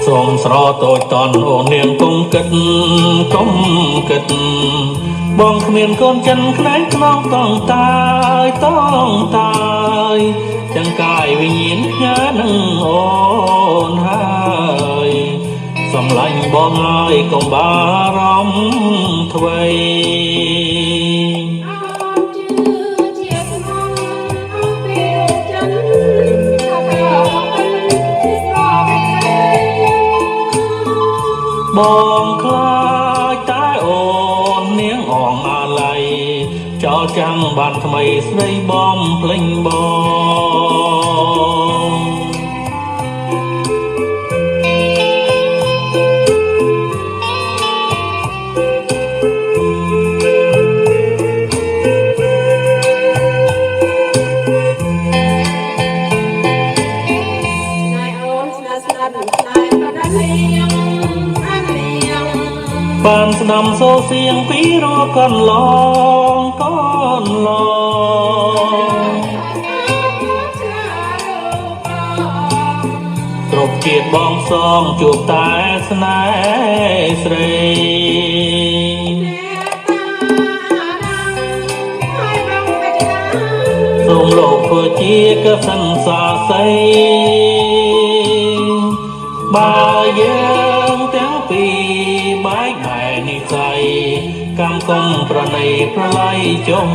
សូមស្រទោចតនអូននាងគុំគិតបងគ្មានកូនចិនខ្លែងខ្នងតងតាយទាំងកាយវិញ្ញាណផ្ញើនឹងអូនហើយសំឡាញ់បងហើយកុំបារម្ភអ្វីបងខ្លាចតែអូននាងអងអាឡ័យចោលចាំបានថ្មីស្ដីបងភ្លេងបងបានស្ដាំសូរសៀងពីរកនឡងគ្រប់ជាតិបងសងជួបតែស្នេហ៍ស្រីសូមលោកធ្វើជាកសិនសាស័យបើយើងទាំងពីរបែកបែកនិស័យកម្មគុំប្រណីប្រឡ័យចុង